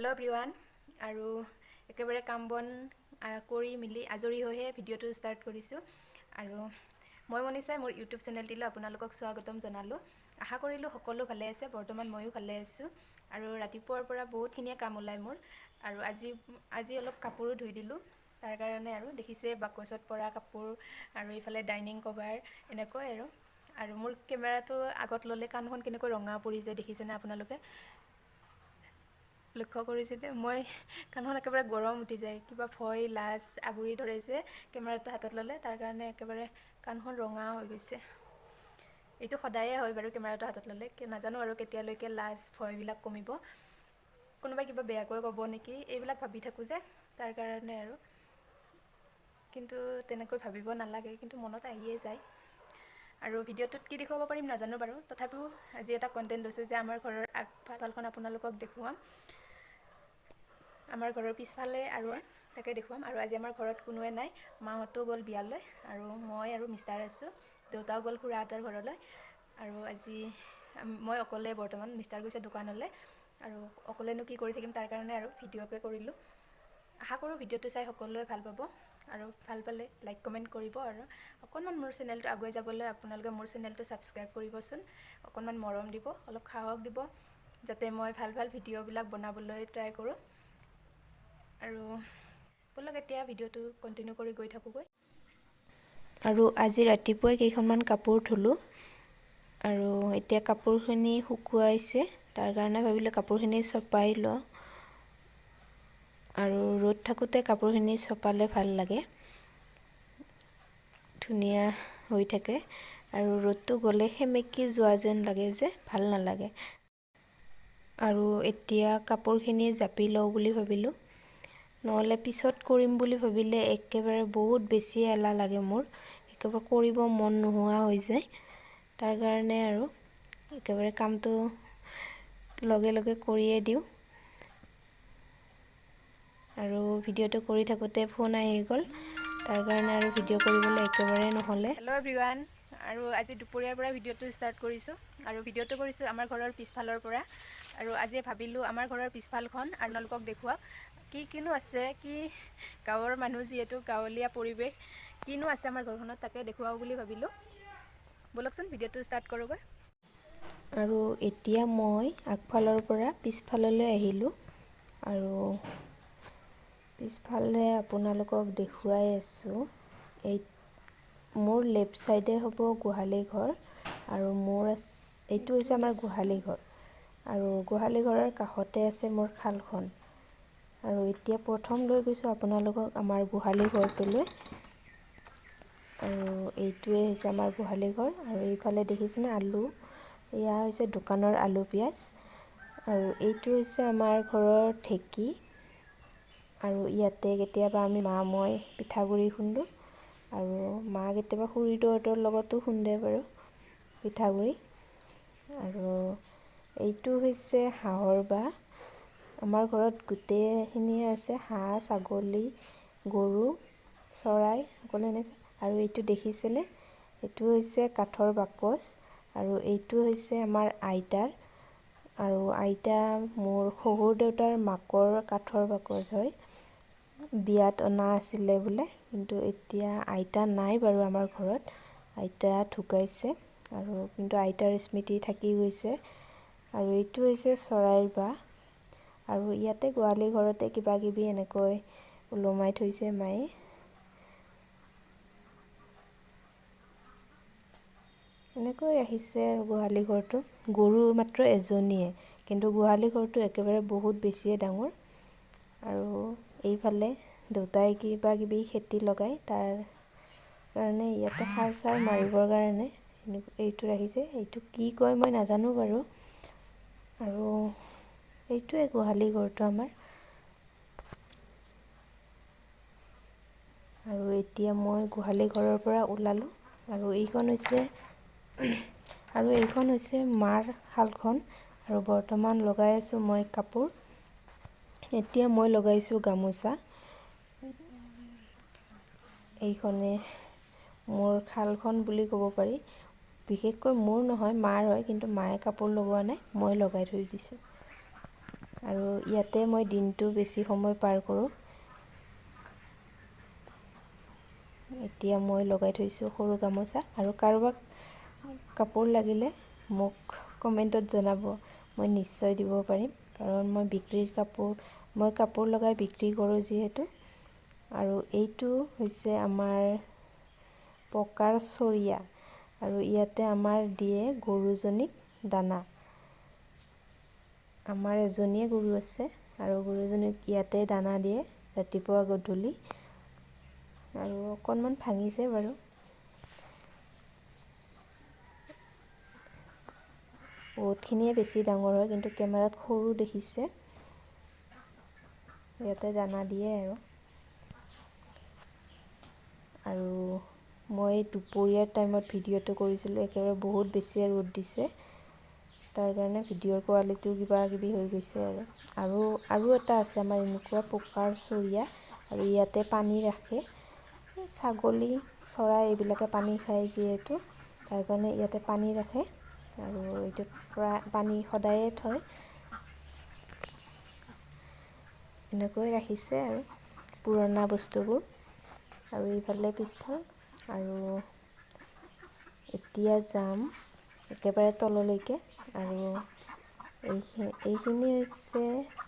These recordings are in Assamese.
হেল্ল' এভৰিৱান আৰু একেবাৰে কাম বন কৰি মিলি আজৰি হৈহে ভিডিঅ'টো ষ্টাৰ্ট কৰিছোঁ আৰু মই মনিষাই মোৰ ইউটিউব চেনেলটিলৈ আপোনালোকক স্বাগতম জনালোঁ। আশা কৰিলোঁ সকলো ভালে আছে। বৰ্তমান ময়ো ভালে আছোঁ আৰু ৰাতিপুৱাৰ পৰা বহুতখিনিয়ে কাম ওলাই মোৰ আৰু আজি অলপ কাপোৰো ধুই দিলোঁ। তাৰ কাৰণে আৰু দেখিছে বাকচত পৰা কাপোৰ আৰু এইফালে ডাইনিং কভাৰ এনেকৈ আৰু মোৰ কেমেৰাটো আগত ল'লে কাণখন কেনেকৈ ৰঙা পৰি যায় দেখিছেনে আপোনালোকে? লক্ষ্য কৰিছে যে মই কাণখন একেবাৰে গৰম উঠি যায়, কিবা ভয় লাজ আগুৰি ধৰে যে কেমেৰাটো হাতত ল'লে, তাৰ কাৰণে একেবাৰে কাণখন ৰঙা হৈ গৈছে। এইটো সদায়ে হয় বাৰু কেমেৰাটো হাতত ল'লে, নাজানো আৰু কেতিয়ালৈকে লাজ ভয়বিলাক কমিব, কোনোবাই কিবা বেয়াকৈ ক'ব নেকি এইবিলাক ভাবি থাকোঁ যে, তাৰ কাৰণে কিন্তু তেনেকৈ ভাবিব নালাগে, কিন্তু মনত আহিয়ে যায়। আৰু ভিডিঅ'টোত কি দেখুৱাব পাৰিম নাজানো বাৰু, তথাপিও আজি এটা কণ্টেণ্ট লৈছোঁ যে আমাৰ ঘৰৰ আগফালখন আপোনালোকক দেখুৱাম, আমাৰ ঘৰৰ পিছফালে আৰু তাকে দেখুৱাম। আৰু আজি আমাৰ ঘৰত কোনোৱে নাই, মাহঁতো গ'ল বিয়ালৈ আৰু মই আৰু মিষ্টাৰ আছোঁ, দেউতাও গ'ল খুৰাহঁতৰ ঘৰলৈ আৰু আজি মই অকলে বৰ্তমান, মিষ্টাৰ গৈছে দোকানলৈ আৰু অকলেনো কি কৰি থাকিম, তাৰ কাৰণে আৰু ভিডিঅ'কে কৰিলোঁ। আশা কৰোঁ ভিডিঅ'টো চাই সকলোৱে ভাল পাব আৰু ভাল পালে লাইক কমেণ্ট কৰিব আৰু অকণমান মোৰ চেনেলটো আগুৱাই যাবলৈ আপোনালোকে মোৰ চেনেলটো ছাবস্ক্ৰাইব কৰিবচোন, অকণমান মৰম দিব, অলপ সাহস দিব, যাতে মই ভাল ভিডিঅ'বিলাক বনাবলৈ ট্ৰাই কৰোঁ। আৰু ব'লক এতিয়া ভিডিঅ'টো কণ্টিনিউ কৰি গৈ থাকোঁগৈ। আৰু আজি ৰাতিপুৱাই কেইখনমান কাপোৰ ধুলোঁ আৰু এতিয়া কাপোৰখিনি শুকুৱাইছে, তাৰ কাৰণে ভাবিলোঁ কাপোৰখিনি চপাই লওঁ আৰু ৰ'দ থাকোঁতে কাপোৰখিনি চপালে ভাল লাগে, ধুনীয়া হৈ থাকে আৰু ৰ'দটো গ'লে সেমেকি যোৱা যেন লাগে যে ভাল নালাগে। আৰু এতিয়া কাপোৰখিনি জাপি লওঁ বুলি ভাবিলোঁ, নহ'লে পিছত কৰিম বুলি ভাবিলে একেবাৰে বহুত বেছি এলাহ লাগে মোৰ, একেবাৰে কৰিব মন নোহোৱা হৈ যায়, তাৰ কাৰণে আৰু একেবাৰে কামটো লগে লগে কৰিয়ে দিওঁ। আৰু ভিডিঅ'টো কৰি থাকোঁতে ফোন আহি গ'ল, তাৰ কাৰণে আৰু ভিডিঅ' কৰিবলৈ একেবাৰে নহ'লে। হেল্ল' এভৰিৱান, আৰু আজি দুপৰীয়াৰ পৰা ভিডিঅ'টো ষ্টাৰ্ট কৰিছোঁ আৰু ভিডিঅ'টো কৰিছোঁ আমাৰ ঘৰৰ পিছফালৰ পৰা। আৰু আজি ভাবিলোঁ আমাৰ ঘৰৰ পিছফালখন আপোনালোকক দেখুৱাওক, কিনো আছে, কি গাঁৱৰ মানুহ যিহেতু গাঁৱলীয়া পৰিৱেশ, কিনো আছে আমাৰ ঘৰখনত তাকে দেখুৱাওঁ বুলি ভাবিলোঁ। ব'লকচোন ভিডিঅ'টো ষ্টাৰ্ট কৰোঁগৈ। আৰু এতিয়া মই আগফালৰ পৰা পিছফাললৈ আহিলোঁ আৰু পিছফালে আপোনালোকক দেখুৱাই আছোঁ। মোৰ লেফ্ট ছাইডে হ'ব গোহালি ঘৰ আৰু এইটো হৈছে আমাৰ গোহালি ঘৰ আৰু গোহালি ঘৰৰ কাষতে আছে মোৰ খালখন। আৰু এতিয়া প্ৰথম লৈ গৈছোঁ আপোনালোকক আমাৰ গোহালি ঘৰটোলৈ, আৰু এইটোৱে হৈছে আমাৰ গোহালি ঘৰ। আৰু এইফালে দেখিছেনে আলু, এয়া হৈছে দোকানৰ আলু পিঁয়াজ, আৰু এইটো হৈছে আমাৰ ঘৰৰ ঢেঁকী আৰু ইয়াতে কেতিয়াবা আমি মই পিঠাগুড়ি খুন্দোঁ আৰু মা কেতিয়াবা খুৰীদেউহঁতৰ লগতো খুন্দে বাৰু পিঠাগুড়ি। আৰু এইটো হৈছে হাঁহৰ বাঁহ, আমাৰ ঘৰত গোটেইখিনিয়ে আছে, হাঁহ ছাগলী গৰু চৰাই সকলোখিনি আছে। আৰু এইটো দেখিছেনে, এইটো হৈছে কাঠৰ বাকচ আৰু এইটো হৈছে আমাৰ আইতাৰ, আৰু আইতা মোৰ শহুৰ দেউতাৰ মাকৰ কাঠৰ বাকচ হয়, বিয়াত অনা আছিলে বোলে, কিন্তু এতিয়া আইতা নাই বাৰু আমাৰ ঘৰত, আইতা ঢুকাইছে আৰু কিন্তু আইতাৰ স্মৃতি থাকি গৈছে। আৰু এইটো হৈছে চৰাইৰ বাঁহ আৰু ইয়াতে গোহালি ঘৰতে কিবা কিবি এনেকৈ ওলোমাই থৈছে মায়ে। এনেকৈ ৰাখিছে আৰু গোহালি ঘৰটো, গৰু মাত্ৰ এজনীয়ে, কিন্তু গোহালি ঘৰটো একেবাৰে বহুত বেছিয়ে ডাঙৰ। আৰু এইফালে দেউতাই কিবা কিবি খেতি লগায়, তাৰ কাৰণে ইয়াতে সাৰ চাৰ মাৰিবৰ কাৰণে এইটো ৰাখিছে, এইটো কি কয় মই নাজানো বাৰু। আৰু এইটোৱে গোহালি ঘৰটো আমাৰ। আৰু এতিয়া মই গোহালি ঘৰৰ পৰা ওলালোঁ আৰু এইখন হৈছে মাৰ শালখন, আৰু বৰ্তমান লগাই আছোঁ মই কাপোৰ। এতিয়া মই লগাইছোঁ গামোচা, এইখনে মোৰ শালখন বুলি ক'ব পাৰি, বিশেষকৈ মোৰ নহয় মাৰ হয়, কিন্তু মায়ে কাপোৰ লগোৱা নাই, মই লগাই থৈ দিছোঁ। আৰু ইয়াতে মই দিনটো বেছি সময় পাৰ কৰোঁ। এতিয়া মই লগাই থৈছোঁ সৰু গামোচা, আৰু কাৰোবাক কাপোৰ লাগিলে মোক কমেণ্টত জনাব, মই নিশ্চয় দিব পাৰিম। কাৰণ মই কাপোৰ লগাই বিক্ৰী কৰোঁ যিহেতু। আৰু এইটো হৈছে আমাৰ পকাৰ চৰিয়া, আৰু ইয়াতে আমাৰ দিয়ে গৰুজনীক দানা। আমাৰ এজনীয়ে গৰু আছে, আৰু গৰুজনীক ইয়াতে দানা দিয়ে ৰাতিপুৱা গধূলি। আৰু অকণমান ভাঙিছে বাৰু। বহুতখিনিয়ে বেছি ডাঙৰ হয়, কিন্তু কেমেৰাত সৰু দেখিছে। ইয়াতে দানা দিয়ে আৰু মই দুপৰীয়াৰ টাইমত ভিডিঅ'টো কৰিছিলোঁ, একেবাৰে বহুত বেছি ৰ'দ দিছে, তাৰ কাৰণে ভিডিঅ'ৰ কোৱালিটিও কিবা কিবি হৈ গৈছে। আৰু এটা আছে আমাৰ এনেকুৱা পকাৰ চৰিয়া, আৰু ইয়াতে পানী ৰাখে। ছাগলী, চৰাই এইবিলাকে পানী খায় যিহেতু, তাৰ কাৰণে ইয়াতে পানী ৰাখে। আৰু এইটোত পানী সদায়ে থয়, এনেকৈ ৰাখিছে আৰু পুৰণা বস্তুবোৰ। আৰু এইফালে পিছফাল। আৰু এতিয়া যাম একেবাৰে তললৈকে। আৰু এইখিনি হৈছে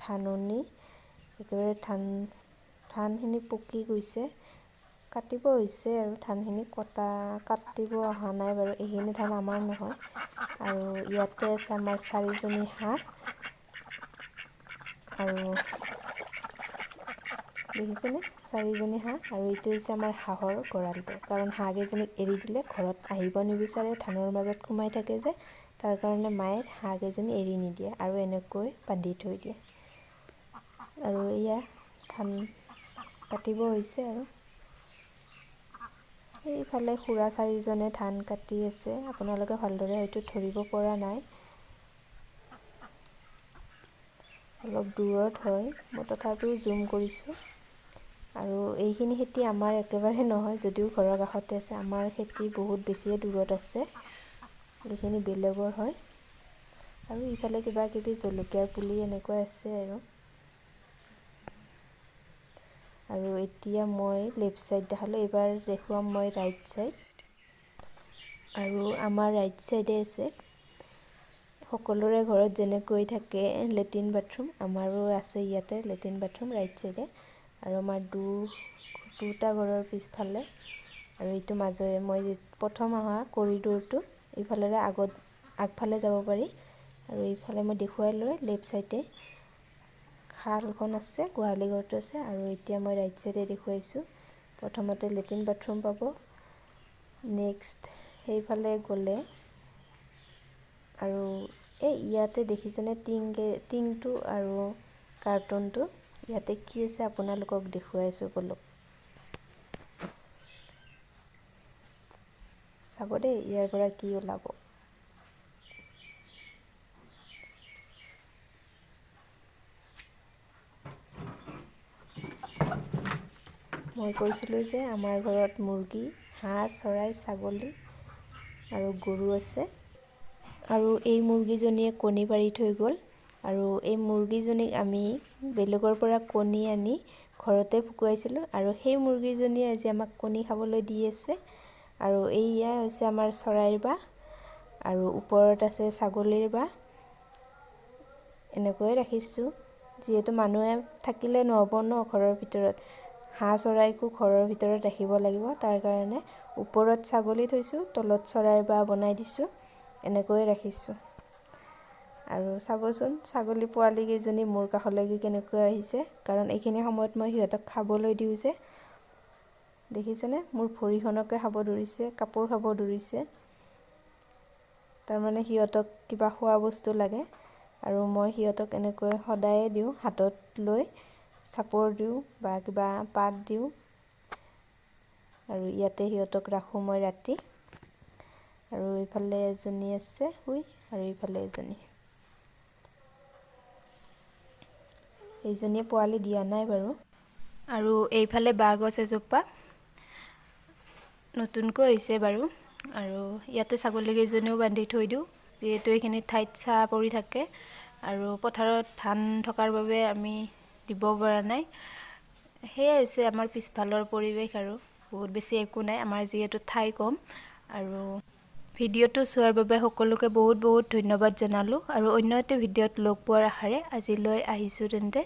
ধাননি। একেবাৰে ধানখিনি পকি গৈছে, কাটিব হৈছে, আৰু ধানখিনি কাটিব অহা নাই বাৰু। এইখিনি ধান আমাৰ নহয়। আৰু ইয়াতে আছে আমাৰ 4জনী হাঁহ, আৰু দেখিছেনে 4জনী হাঁহ। আৰু এইটো হৈছে আমাৰ হাঁহৰ গঁৰালটো, কাৰণ হাঁহকেইজনীক এৰি দিলে ঘৰত আহিব নিবিচাৰে, ধানৰ মাজত সোমাই থাকে যে, তাৰ কাৰণে মায়ে হাঁহকেইজনী এৰি নিদিয়ে, আৰু এনেকৈ বান্ধি থৈ দিয়ে। আৰু এয়া ধান কাটিব হৈছে। আৰু এইফালে খুৰা 4জনে ধান কাটি আছে, আপোনালোকে ভালদৰে হয়তো ধৰিব পৰা নাই, অলপ দূৰত হয়, মই তথাপিও জুম কৰিছোঁ। আৰু এইখিনি খেতি আমাৰ একেবাৰে নহয়, যদিও ঘৰৰ কাষতে আছে। আমাৰ খেতি বহুত বেছিয়ে দূৰত আছে, এইখিনি বেলেগৰ হয়। আৰু ইফালে কিবা কিবি জলকীয়াৰ পুলি এনেকুৱা আছে। আৰু এতিয়া মই লেফ্ট ছাইড দেখালোঁ, এইবাৰ দেখুৱাম মই ৰাইট ছাইড। আৰু আমাৰ ৰাইট ছাইডে আছে সকলোৰে ঘৰত যেনেকৈ থাকে লেট্ৰিন বাথৰুম, আমাৰো আছে ইয়াতে লেট্ৰিন বাথৰুম ৰাইট ছাইডে। আৰু আমাৰ দুটা ঘৰৰ পিছফালে। আৰু এইটো মাজৰে মই প্ৰথম অহা কৰিডৰটো, এইফালেৰে আগফালে যাব পাৰি। আৰু এইফালে মই দেখুৱাই লৈ লেফ্ট ছাইডে খালখন আছে, গোহালি ঘৰটো আছে। আৰু এতিয়া মই ৰাইট ছাইডে দেখুৱাইছোঁ। প্ৰথমতে লেট্ৰিন বাথৰুম পাব, নেক্সট সেইফালে গ'লে, আৰু ইয়াতে দেখিছেনে টিংটো আৰু কাৰ্টুনটো, ইয়াতে কি আছে আপোনালোকক দেখুৱাইছোঁ বলক। চাব দেই, ইয়াৰ পৰা কি ওলাব। মই কৈছিলোঁ যে আমাৰ ঘৰত মুৰ্গী, হাঁহ, চৰাই, ছাগলী আৰু গৰু আছে। আৰু এই মুৰ্গীজনীয়ে কণী পাৰি থৈ গ'ল। আৰু এই মুৰ্গীজনীক আমি বেলেগৰ পৰা কণী আনি ঘৰতে ফুকুৱাইছিলোঁ, আৰু সেই মুৰ্গীজনীয়ে আজি আমাক কণী খাবলৈ দি আছে। আৰু এইয়া হৈছে আমাৰ চৰাইৰ বাহ, আৰু ওপৰত আছে ছাগলীৰ বাহ। এনেকৈয়ে ৰাখিছোঁ, যিহেতু মানুহে থাকিলে নহ'ব ন ঘৰৰ ভিতৰত, হাঁহ চৰাইকো ঘৰৰ ভিতৰত ৰাখিব লাগিব, তাৰ কাৰণে ওপৰত ছাগলী থৈছোঁ, তলত চৰাইৰ বাহ বনাই দিছোঁ, এনেকৈয়ে ৰাখিছোঁ। আৰু চাবচোন ছাগলী পোৱালীকেইজনী মোৰ কাষলৈকে কেনেকৈ আহিছে, কাৰণ এইখিনি সময়ত মই সিহঁতক খাবলৈ দিওঁ যে। দেখিছেনে, মোৰ ভৰিখনকে খাব ধৰিছে, কাপোৰ খাব ধৰিছে। তাৰমানে সিহঁতক কিবা খোৱা বস্তু লাগে, আৰু মই সিহঁতক এনেকৈ সদায়ে দিওঁ, হাতত লৈ চাপৰ দিওঁ বা কিবা পাত দিওঁ। আৰু ইয়াতে সিহঁতক ৰাখোঁ মই ৰাতি। আৰু এইফালে এজনী আছে শুই, আৰু এইফালে এজনী। এইজনীয়ে পোৱালি দিয়া নাই বাৰু। আৰু এইফালে বাঁহগছ এজোপা নতুনকৈ হৈছে বাৰু। আৰু ইয়াতে ছাগলীকেইজনীও বান্ধি থৈ দিওঁ, যিহেতু এইখিনি ঠাইত ছাঁ পৰি থাকে, আৰু পথাৰত ধান থকাৰ বাবে আমি দিব পৰা নাই। সেয়াই হৈছে আমাৰ পিছফালৰ পৰিৱেশ আৰু বহুত বেছি একো নাই, আমাৰ যিহেতু ঠাই কম। আৰু ভিডিঅ'টো চোৱাৰ বাবে সকলোকে বহুত বহুত ধন্যবাদ জনালোঁ আৰু অন্য এটা ভিডিঅ'ত লগ পোৱাৰ আশাৰে আজিলৈ আহিছোঁ তেন্তে।